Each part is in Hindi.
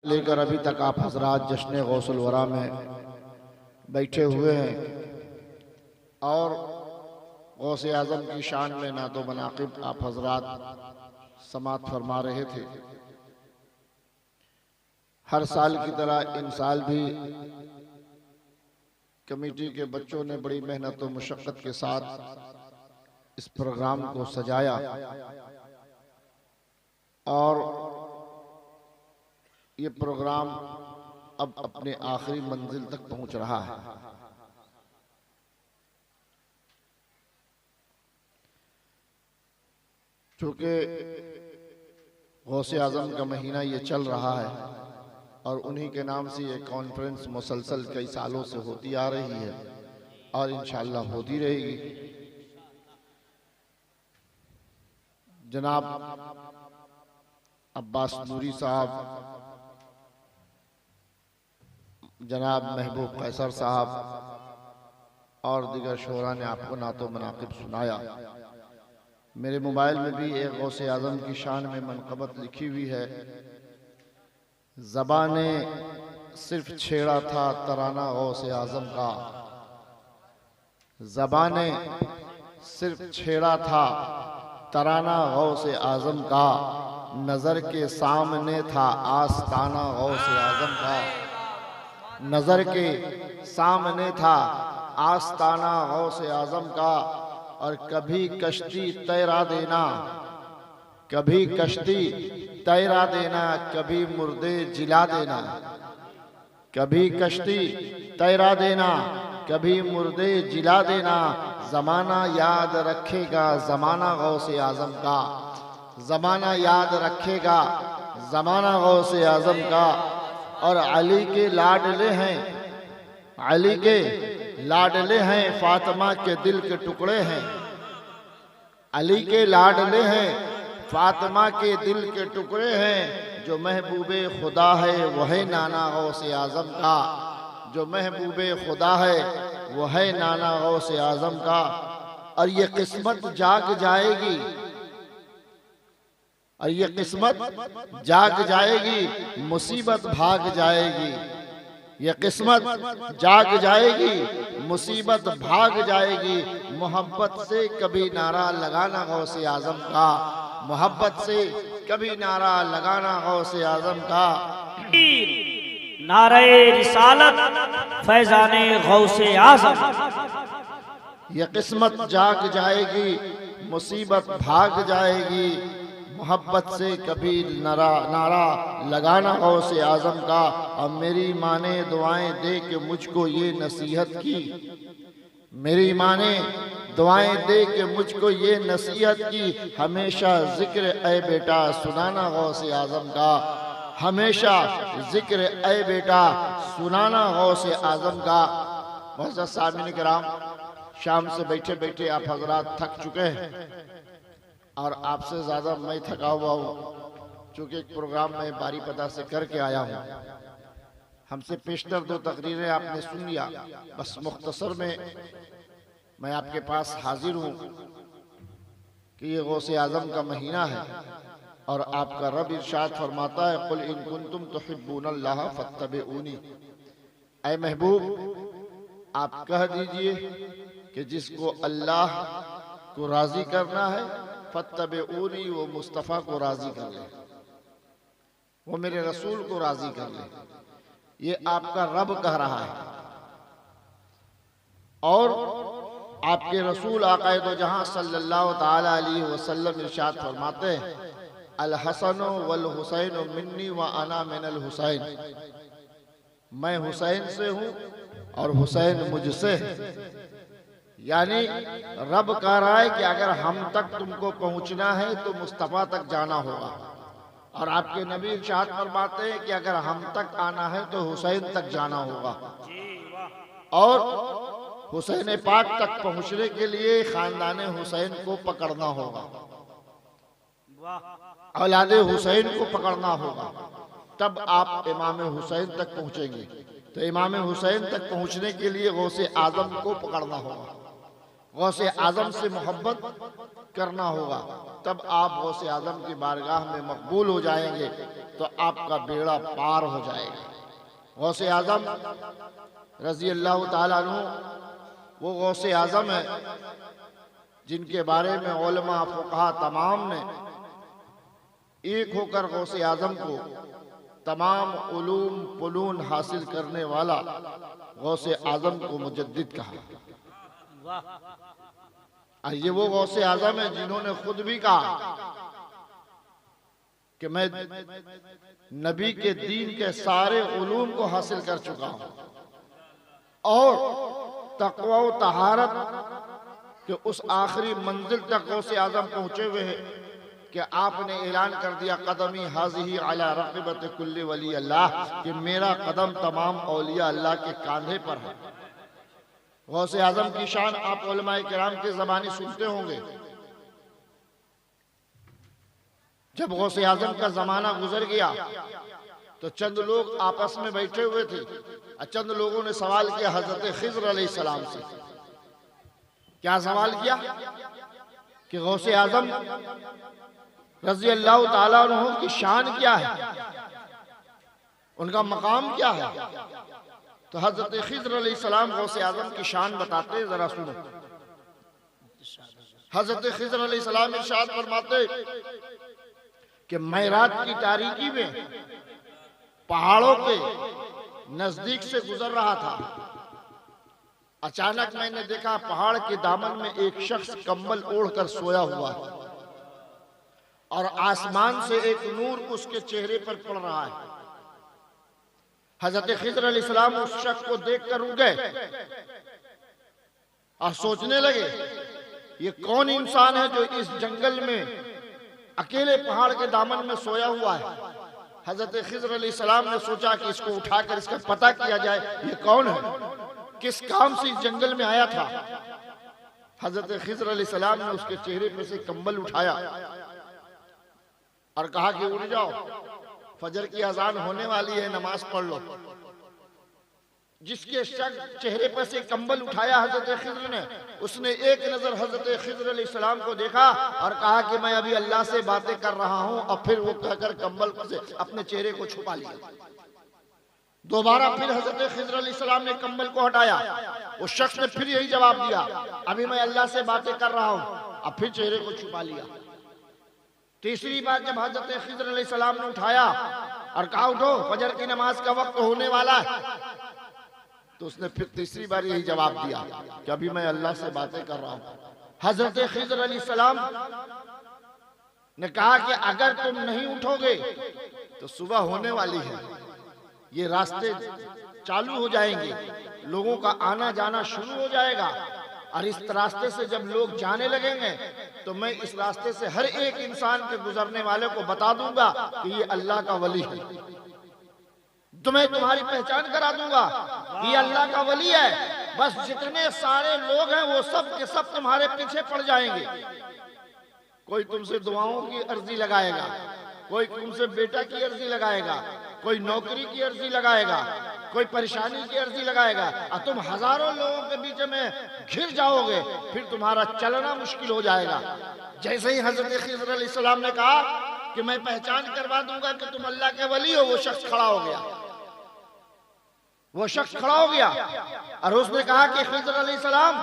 लेकर अभी तक आप हजरात जश्न गौसुल वरा में बैठे हुए हैं और गौसे आज़म की शान में ना तो मनाक़िब आप हजरात समात फरमा रहे थे। हर साल की तरह इन साल भी कमेटी के बच्चों ने बड़ी मेहनत और मुशक्क़त के साथ इस प्रोग्राम को सजाया और ये प्रोग्राम अब अपने आखिरी मंजिल तक पहुंच रहा है। चूँकि गौसे आज़म का महीना ये चल रहा है और उन्हीं के नाम से ये कॉन्फ्रेंस मुसलसल कई सालों से होती आ रही है और इंशाअल्लाह होती रहेगी। जनाब अब्बास नूरी साहब, जनाब महबूब कैसर साहब और दीगर शोरा ने आपको नातो मनाक़िब सुनाया। मेरे मोबाइल में भी एक गौसे आज़म की शान में मनक़बत लिखी हुई है। ज़बाने सिर्फ छेड़ा था तराना गौसे आज़म का, ज़बाने सिर्फ छेड़ा था तराना गौसे आज़म का, नज़र के सामने था आस्ताना गौसे आज़म का, नज़र के सामने था आस्ताना गौसे आज़म का। और कभी कश्ती तैरा देना, कभी कश्ती तैरा देना, कभी मुर्दे जिला देना, कभी कश्ती तैरा देना, कभी मुर्दे जिला देना। ज़माना याद रखेगा ज़माना गौसे आज़म का, ज़माना याद रखेगा ज़माना गौसे आज़म का। और अली के लाडले हैं, अली के लाडले हैं, फातिमा के दिल के टुकड़े हैं, अली के लाडले हैं, फातिमा के दिल के टुकड़े हैं। जो महबूबे खुदा है वह है नाना गौसे आज़म का, जो महबूबे खुदा है वह है नाना गौसे आज़म का। और ये किस्मत जाग जाएगी, और ये किस्मत जाग जाएगी, मुसीबत भाग जाएगी। ये किस्मत जाग जाएगी, मुसीबत भाग जाएगी। मोहब्बत से कभी नारा लगाना गौसे आज़म का, मोहब्बत से कभी नारा लगाना गौसे आज़म का। नारे रिसालत फैज़ाने गौसे आज़म। ये किस्मत जाग जाएगी, मुसीबत भाग जाएगी। मोहब्बत से कभी नारा लगाना गौसे आज़म का। और मेरी माँ ने दुआएं दे के मुझको ये नसीहत की, मेरी माँ ने दुआएं दे के मुझको ये नसीहत की। हमेशा जिक्र ए बेटा सुनाना गौसे आज़म का, हमेशा जिक्र ए बेटा सुनाना गौसे आज़म का। बहुत सामीन किराम, शाम से बैठे बैठे आप हजरात थक चुके हैं और आपसे ज़्यादा मैं थका हुआ हूँ, चूँकि एक प्रोग्राम मैं बारी पता से करके आया हूँ। हमसे पेशतर दो तकरीरें आपने सुन लिया, बस मुख्तसर में मैं आपके पास हाजिर हूँ कि ये गौसे आज़म का महीना है और आपका रब इरशाद फरमाता है, कुल इन कुंतुम तुहिब्बूनल्लाह फत्तबिऊनी। ऐ महबूब आप कह दीजिए कि जिसको अल्लाह को राज़ी करना है फत्तबिऊनी, वो मुस्तफ़ा को राज़ी कर ले, वो मेरे रसूल को राज़ी कर ले। ये आपका रब कह रहा है और आपके रसूल आक़ाए दो जहां सल्लल्लाहु ताला अलैहि वसल्लम इरशाद फरमाते हैं, अल हसन वल हुसैन मिन्नी व अना मिनल हुसैन। मैं हुसैन से हूँ और हुसैन मुझसे है। यानी रब कह रहा है कि अगर हम तक तुमको पहुंचना है तो मुस्तफ़ा तक जाना होगा। और आपके नबी इरशाद फरमाते हैं कि अगर हम तक आना है तो हुसैन तक जाना होगा। और हुसैन पाक तक पहुंचने के लिए खानदाने हुसैन को पकड़ना होगा, औलादे हुसैन को पकड़ना होगा, तब आप इमाम हुसैन तक पहुंचेंगे। तो इमाम हुसैन तक पहुंचने के लिए गौसे आज़म को पकड़ना होगा। गौसे आजम से मोहब्बत करना होगा, तब आप गौसे आजम की बारगाह में मकबूल हो जाएंगे, तो आपका बेड़ा पार हो जाएगा। गौसे आजम रजी अल्लाह ताला अन्हु वो गौसे आजम है जिनके बारे में उलमा फुक़हा तमाम ने एक होकर गौसे आजम को तमाम उलूम फुनून हासिल करने वाला गौसे आजम को मुजद्दिद कहा। और ये वो गौसे आजम है जिन्होंने खुद भी कहा कि मैं नबी के दीन के सारे उलूम को हासिल कर चुका हूं और तक़वा व तहारत के उस आखिरी मंजिल तक गौसे आजम पहुंचे हुए हैं कि आपने ऐलान कर दिया कदमी हाज़िही अला रक़बत कुल्ली वली अल्लाह, कि मेरा कदम तमाम औलिया अल्लाह के कांधे पर है। गौसे आजम की शान आप उलमाए किराम के ज़बानी सुनते होंगे। जब गौसे आजम का जमाना गुजर गया तो चंद लोग आपस में बैठे हुए थे और चंद लोगों ने सवाल किया हजरत खिज़्र अलैहिस्सलाम से। क्या सवाल किया कि गौसे आजम रज़ी अल्लाह ताला अन्हु की शान क्या है, उनका मकाम क्या है। तो हजरत खिज़्र अलैहिस्सलाम गौसे आजम की शान बताते हैं, जरा सुनो। हजरत खिज़्र अलैहिस्सलाम इरशाद फरमाते कि मैं रात की तारीकी में पहाड़ों के नजदीक से गुजर रहा था। अचानक मैंने देखा पहाड़ के दामन में एक शख्स कंबल ओढ़कर सोया हुआ है और आसमान से एक नूर उसके चेहरे पर पड़ रहा है। हजरत खिज़्र अलैहिस्सलाम उस शख्स को देखकर रुक गए और सोचने लगे ये कौन इंसान है जो इस जंगल में अकेले पहाड़ के दामन में सोया हुआ है। हजरत खिज़्र अलैहिस्सलाम ने सोचा कि इसको उठाकर इसका पता किया जाए ये कौन है, किस काम से इस जंगल में आया था। हजरत खिज़्र अलैहिस्सलाम ने उसके चेहरे पे से कंबल उठाया और कहा कि उठ जाओ, फजर की अजान होने वाली है, नमाज पढ़ लो। जिसके शख्स चेहरे पर से कंबल उठाया हजरत खिज़्र ने, उसने एक नजर हजरत खिज़्र अलैहिस्सलाम को देखा और कहा कि मैं अभी अल्लाह से बातें कर रहा हूं, और फिर वो कहकर कंबल से अपने चेहरे को छुपा लिया। दोबारा फिर हजरत खिज़्र अलैहिस्सलाम ने कंबल को हटाया, उस शख्स ने फिर यही जवाब दिया अभी मैं अल्लाह से बातें कर रहा हूं, और फिर चेहरे को छुपा लिया। तीसरी बार जब हजरत खिज़्र अलैहिस्सलाम ने उठाया और कहा उठो फजर की नमाज का वक्त होने वाला है, तो उसने फिर तीसरी बार यही जवाब दिया कि अभी मैं अल्लाह से बातें कर रहा हूं। हजरत खिज़्र अलैहिस्सलाम ने कहा कि अगर तुम नहीं उठोगे तो सुबह होने वाली है, ये रास्ते चालू हो जाएंगे, लोगों का आना जाना शुरू हो जाएगा, और इस रास्ते से जब लोग जाने लगेंगे तो मैं इस रास्ते से हर एक इंसान के गुजरने वाले को बता दूंगा कि ये अल्लाह का वली है। तो मैं तुम्हारी पहचान करा दूंगा कि ये अल्लाह का वली है। बस जितने सारे लोग हैं वो सब के सब तुम्हारे पीछे पड़ जाएंगे। कोई तुमसे दुआओं की अर्जी लगाएगा, कोई तुमसे बेटा की अर्जी लगाएगा, कोई नौकरी की अर्जी लगाएगा, कोई परेशानी की अर्जी लगाएगा, और तुम हजारों लोगों के बीच में घिर जाओगे, फिर तुम्हारा चलना मुश्किल हो जाएगा। जैसे ही हजरत खिज़्र अलैहिस्सलाम ने कहा कि मैं पहचान करवा दूंगा कि तुम अल्लाह के वली हो, वो शख्स खड़ा हो गया। वो शख्स खड़ा हो गया और उसने कहा कि खिज़्र अलैहिस्सलाम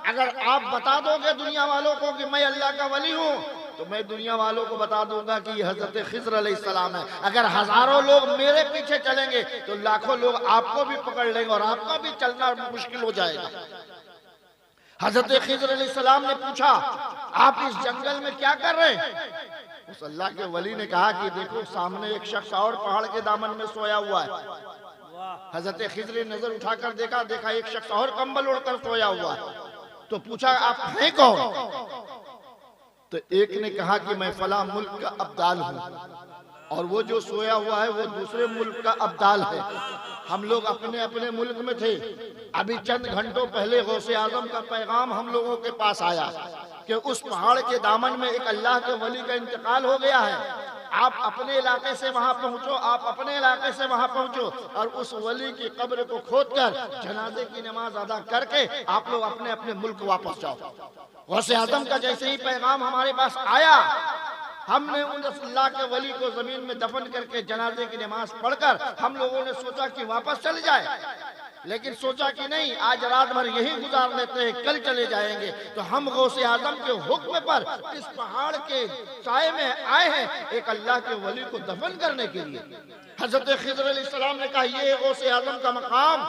अगर आप बता दोगे दुनिया वालों को कि मैं अल्लाह का वली हूं, तो मैं दुनिया वालों को बता दूंगा कि ये हजरत खिज़्र अलैहिस्सलाम है। अगर हजारों लोग मेरे पीछे चलेंगे तो लाखों लोग आपको भी पकड़ लेंगे और आपका भी चलना मुश्किल हो जाएगा। हजरत खिज़्र अलैहिस्सलाम ने पूछा आप इस जंगल में क्या कर रहे हैं? उस अल्लाह के वली ने कहा कि देखो सामने एक शख्स और पहाड़ के दामन में सोया हुआ है। हजरत खिज़्र ने नजर उठाकर देखा एक शख्स और कंबल ओढ़कर सोया हुआ है। तो पूछा आप हैं कौन? तो एक ने कहा कि मैं फला मुल्क का अब्दाल हूं, और वो जो सोया हुआ है वो दूसरे मुल्क का अब्दाल है। हम लोग अपने अपने मुल्क में थे, अभी चंद घंटों पहले गौसे आजम का पैगाम हम लोगों के पास आया कि उस पहाड़ के दामन में एक अल्लाह के वली का इंतकाल हो गया है। आप अपने इलाके से वहां पहुंचो, आप अपने इलाके से वहां पहुंचो और उस वली की कब्र को खोदकर जनाजे की नमाज अदा करके आप लोग अपने अपने मुल्क वापस जाओ। गौसे आजम का जैसे ही पैगाम हमारे पास आया, हमने उन अल्लाह के वली को जमीन में दफन करके जनाजे की नमाज पढ़कर हम लोगों ने सोचा कि वापस चले जाए, लेकिन सोचा कि नहीं, आज रात भर यही गुजार लेते हैं, कल चले जाएंगे। तो हम गौसे आजम के हुक्म पर इस पहाड़ के साए में आए हैं एक अल्लाह के वली को दफन करने के लिए। हजरत खिज़र अलैहिस्सलाम ने कहा, ये गौसे आजम का मकाम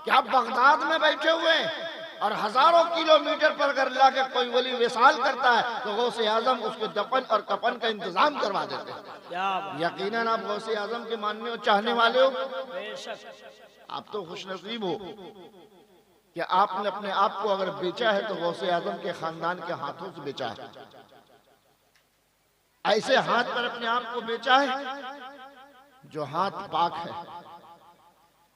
कि आप बगदाद में बैठे हुए हैं और हजारों किलोमीटर पर अगर अल्लाह के कोई वली विसाल करता है तो गौसे आजम उसको दफन और कफन का इंतजाम करवा देते हैं। यकीनन आप गौसे आजम के मानने और चाहने वाले हो, आप तो खुशनसीब हो कि आपने अपने आप को अगर बेचा है तो गौसे आजम के खानदान के हाथों से बेचा है। ऐसे हाथ पर अपने आप को बेचा है जो हाथ पाक है,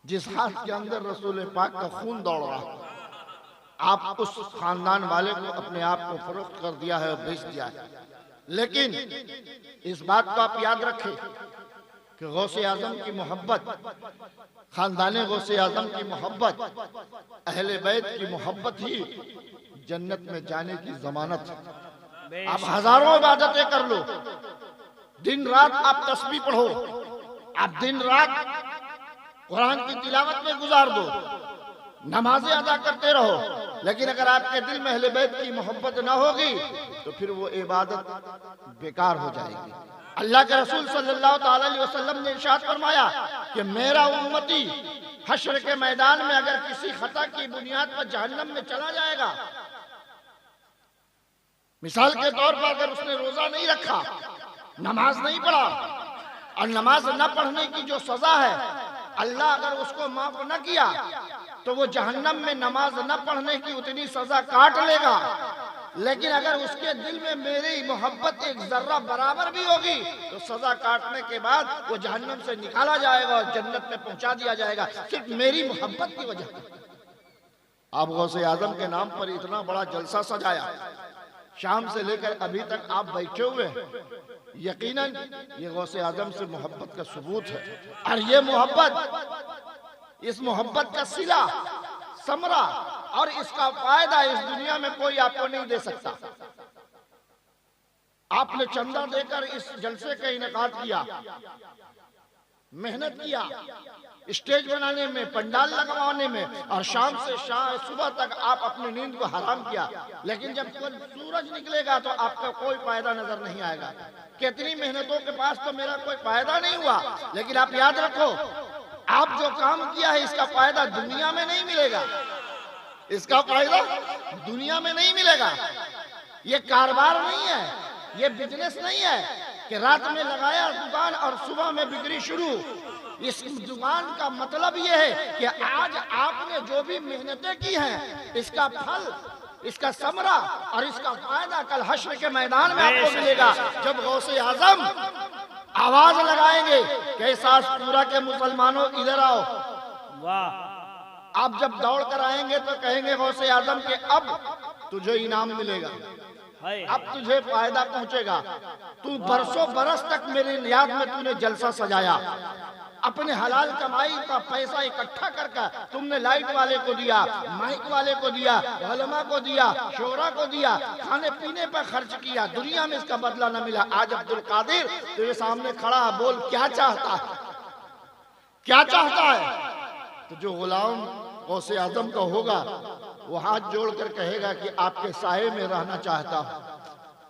जिस हाथ के अंदर रसूल पाक का खून दौड़ रहा है, आप उस खानदान वाले को अपने आप को फरोख्त कर दिया है और बेच दिया है। लेकिन इस बात को आप याद रखें कि गौसे आजम की मोहब्बत, खानदान गौसे आजम की मोहब्बत, अहले बैत की मोहब्बत ही जन्नत में जाने की जमानत है। आप हजारों इबादतें कर लो, दिन रात आप तस्बीह पढ़ो, आप दिन रात कुरान की तिलावत में गुजार दो, नमाजें अदा करते रहो, लेकिन अगर आपके दिल में अहले बैत की मोहब्बत ना होगी तो फिर वो इबादत बेकार हो जाएगी। अल्लाह के रसूल सल्लल्लाहु अलैहि वसल्लम ने इरशाद फरमाया कि मेरा उम्मती हश्र के मैदान में अगर किसी खता की बुनियाद पर जहन्नम में चला जाएगा, मिसाल के तौर पर अगर उसने रोजा नहीं रखा, नमाज नहीं पढ़ा, और नमाज न पढ़ने की जो सजा है अल्लाह अगर उसको माफ न किया तो वो जहन्नम में नमाज न पढ़ने की उतनी सजा काट लेगा। लेकिन अगर उसके दिल में मेरी मोहब्बत एक जर्रा बराबर भी होगी तो सजा काटने के बाद वो जहन्नम से निकाला जाएगा और जन्नत में पहुंचा दिया जाएगा, सिर्फ मेरी मोहब्बत की वजह से। आप गौसे आजम के नाम पर इतना बड़ा जलसा सजाया, शाम से लेकर अभी तक आप बैठे हुए हैं, यकीनन ये गौसे आजम से मोहब्बत का सबूत है। और ये मोहब्बत, इस मोहब्बत का सिला, समरा और इसका फायदा इस दुनिया में कोई आपको नहीं दे सकता। आपने चंदा देकर इस जलसे का इनेकाद किया, मेहनत किया स्टेज बनाने में, पंडाल लगवाने में, और शाम से सुबह तक आप अपनी नींद को हराम किया, लेकिन जब सूरज निकलेगा तो आपका कोई फायदा नजर नहीं आएगा। कितनी मेहनतों के पास तो मेरा कोई फायदा नहीं हुआ, लेकिन आप याद रखो, आप जो काम किया है इसका फायदा दुनिया में नहीं मिलेगा, इसका फायदा दुनिया में नहीं मिलेगा। ये कारोबार नहीं है, ये बिजनेस नहीं है कि रात में लगाया दुकान और सुबह में बिक्री शुरू। इस दुकान का मतलब ये है कि आज आपने जो भी मेहनतें की हैं इसका फल, इसका समरा और इसका फायदा कल हश्र के मैदान में आपको मिलेगा। जब गौसे आजम आवाज लगाएंगे कि सास पूरा के मुसलमानों इधर आओ, वाह, आप जब दौड़ कर आएंगे तो कहेंगे गौसे आजम के अब तुझे इनाम मिलेगा, अब तुझे फायदा पहुंचेगा। तू बरसों बरस तक मेरी याद में तूने जलसा सजाया, अपने हलाल कमाई का पैसा इकट्ठा करके तुमने लाइट वाले को दिया, माइक वाले को दिया, उलमा को दिया, शोरा को दिया, खाने पीने पर खर्च किया, दुनिया में इसका बदला न मिला। आज अब्दुल कादिर तेरे सामने खड़ा, बोल क्या चाहता है, क्या चाहता है? तो जो गुलाम गौसे आजम का होगा वो हाथ जोड़कर कहेगा कि आपके साए में रहना चाहता हूँ,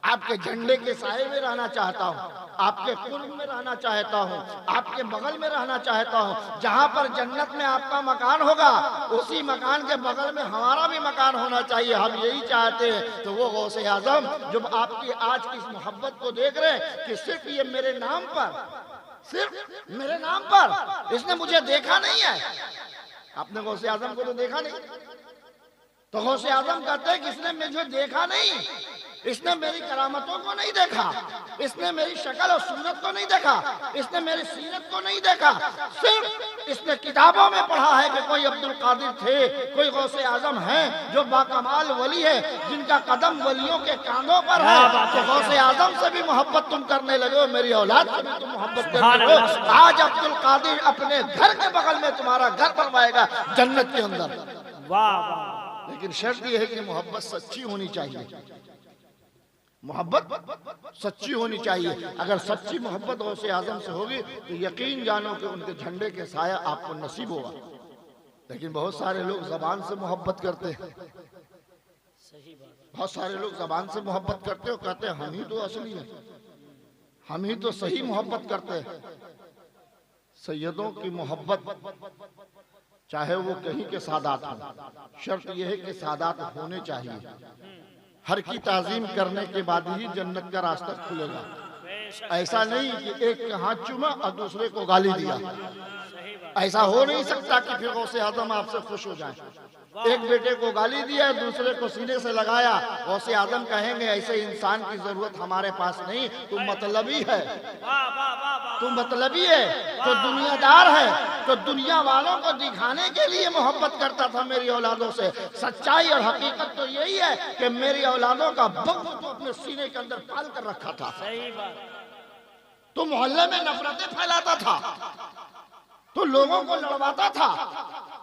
आपके झंडे के साए में रहना चाहता हूँ, आपके कुर्ब में रहना चाहता हूँ, आपके बगल में रहना चाहता हूँ। जहाँ पर जन्नत में आपका मकान होगा उसी मकान के बगल में हमारा भी मकान होना चाहिए, हम यही चाहते हैं। तो वो गौसे आजम जब आपकी आज की इस मोहब्बत को देख रहे हैं कि सिर्फ ये मेरे नाम पर, सिर्फ मेरे नाम पर, इसने मुझे देखा नहीं है, आपने गौसे आजम को तो देखा नहीं, तो गौसे आजम कहते हैं कि इसने मुझे देखा नहीं, इसने मेरी करामतों को नहीं देखा, इसने मेरी शक्ल और सूरत को नहीं देखा, इसने मेरी सीरत को नहीं देखा, सिर्फ इसने किताबों में पढ़ा है कि कोई अब्दुल कादिर थे, कोई गौसे आजम है जो बाकमाल वली है, जिनका कदम वलियों के कांधों पर है। तो गौसे आजम से भी मोहब्बत तुम करने लगे हो, मेरी औलाद से भी तुम मोहब्बत करने लगे हो। आज अब्दुल कादिर अपने घर के बगल में तुम्हारा घर बनवाएगा जन्नत के अंदर। वाह वाह। लेकिन शर्त यह है कि मोहब्बत सच्ची होनी चाहिए, मोहब्बत सच्ची होनी चाहिए। अगर सच्ची मोहब्बत गौसे आजम से होगी तो यकीन जानो कि उनके झंडे के साया आपको नसीब होगा। लेकिन बहुत सारे लोग जबान से मोहब्बत करते हैं, बहुत सारे लोग जबान से मोहब्बत करते हो, कहते हैं हम ही तो असली हैं, हम ही तो सही मोहब्बत करते हैं। सैयदों की मोहब्बत चाहे वो कहीं के सादात हो, शर्त यह है कि सादात होने चाहिए। हर की ताजीम करने के बाद ही जन्नत का रास्ता खुलेगा। ऐसा नहीं कि एक के हाथ चूमा और दूसरे को गाली दिया, ऐसा हो नहीं सकता कि फिर गौसे आजम आपसे खुश हो जाए। एक बेटे को गाली दिया, दूसरे को सीने से लगाया, गौसे आजम कहेंगे ऐसे इंसान की जरूरत हमारे पास नहीं, तुम मतलबी है, तुम मतलबी है, तो दुनियादार है, तो दुनिया वालों को दिखाने के लिए मोहब्बत करता था मेरी औलादों से। सच्चाई और हकीकत तो यही है कि मेरी औलादों का बग़्ज़ तो अपने सीने के अंदर पाल कर रखा था। सही बात। तो मोहल्ले में नफरतें फैलाता था, तो लोगों को लड़वाता था,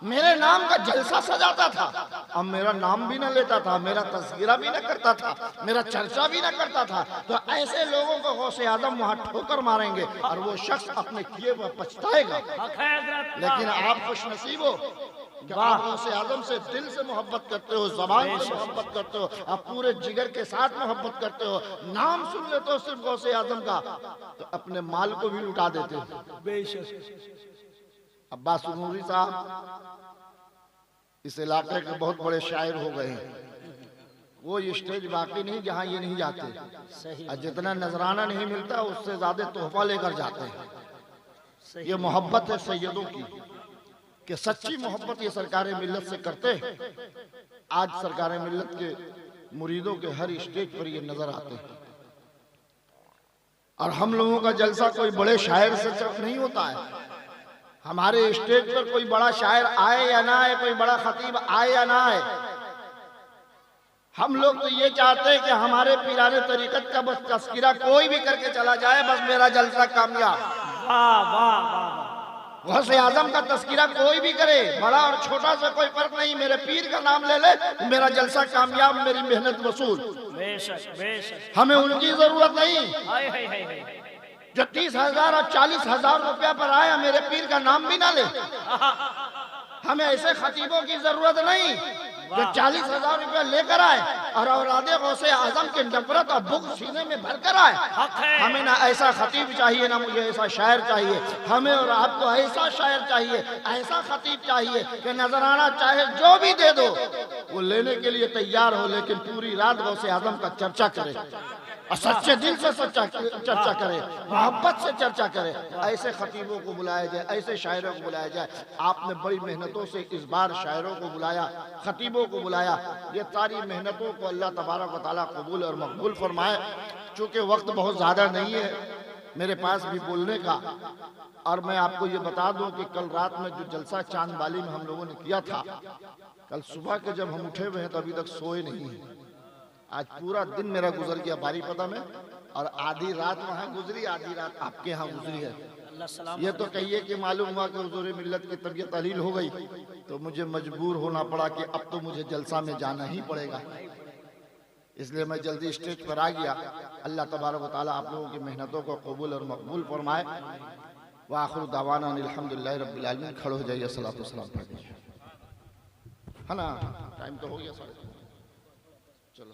मेरे नाम का जलसा सजाता था, अब मेरा नाम भी ना लेता था, मेरा तस्करा भी ना करता था, मेरा चर्चा भी ना करता था। तो ऐसे लोगों को गौसे आजम वहां ठोकर मारेंगे और वो शख्स अपने किए हुए पछताएगा। लेकिन आप खुशनसीब हो कि आप गौसे आजम से दिल से मोहब्बत करते हो, जबान से मोहब्बत करते हो, आप पूरे जिगर के साथ मोहब्बत करते हो। नाम सुन लेते हो सिर्फ गौसे आजम का तो अपने माल को भी लुटा देते हो। अब्बास नूरी साहब इस इलाके के बहुत बड़े शायर हो गए हैं। वो स्टेज बाकी नहीं जहां ये नहीं जाते, और जितना नजराना नहीं मिलता उससे ज्यादा तोहफा लेकर जाते हैं। ये मोहब्बत है सैयदों की कि सच्ची मोहब्बत ये सरकार मिल्लत से करते हैं। आज सरकार मिल्लत के मुरीदों के हर स्टेज पर ये नजर आते हैं। और हम लोगों का जलसा कोई बड़े शायर से नहीं होता है। हमारे स्टेज पर कोई बड़ा शायर आए या ना आए, कोई बड़ा खतीब आए या ना आए, हम लोग तो ये चाहते हैं कि हमारे पीराने तरीकत का बस तस्करा कोई भी करके चला जाए, बस मेरा जलसा कामयाब। वाह वाह वाह। गौसे आजम का तस्करा कोई भी करे, बड़ा और छोटा से कोई फर्क नहीं, मेरे पीर का नाम ले ले, मेरा जलसा कामयाब, मेरी मेहनत वसूल। बेशक बेशक। हमें उनकी जरूरत नहीं हाय हाय हाय हाय। जो 30,000 और 40,000 रुपया पर आया, मेरे पीर का नाम भी ना ले। हमें ऐसे खतीबों की जरूरत नहीं जो 40,000 रुपया लेकर आए और औलादे गौसे आजम के नफरत और बुग़्ज़ सीने में भरकर आए। हमें ना ऐसा खतीब चाहिए, ना मुझे ऐसा शायर चाहिए। हमें और आपको ऐसा शायर चाहिए, ऐसा खतीब चाहिए कि नजराना चाहे जो भी दे दो वो लेने के लिए तैयार हो, लेकिन पूरी रात गौसे आजम का चर्चा करे और सच्चे दिल से चर्चा करे, मोहब्बत से चर्चा करे। ऐसे खतीबों को बुलाया जाए, ऐसे शायरों को बुलाया जाए। आपने बड़ी मेहनतों से इस बार शायरों को बुलाया, खतीबों को बुलाया। ये सारी मेहनतों को अल्लाह तबारक व तआला कबूल और मकबूल फरमाए। चूँकि वक्त बहुत ज़्यादा नहीं है मेरे पास भी बोलने का, और मैं आपको ये बता दूं कि कल रात में जो जलसा चांद बाली में हम लोगों ने किया था, कल सुबह के जब हम उठे हुए हैं तो अभी तक सोए नहीं हैं। आज पूरा दिन मेरा गुजर गया बारीपदा में, और आधी रात वहाँ गुजरी, आधी रात आपके यहाँ गुजरी है। ये तो कहिए कि मालूम हुआ कि हुजूर मिल्लत की तबीयत अलील हो गई, तो मुझे मजबूर होना पड़ा कि अब तो मुझे जलसा में जाना ही पड़ेगा। इसलिए मैं जल्दी स्टेज पर आ गया। अल्लाह तबारक व तआला आप लोगों की मेहनतों को कबूल और मकबूल फरमाए। व आखिर दावाना अल्हम्दुलिल्लाहि रब्बिल आलमीन। खड़े हो जाइए, सलातो सलाम पढ़ दीजिए, है ना? टाइम तो हो गया, चलो।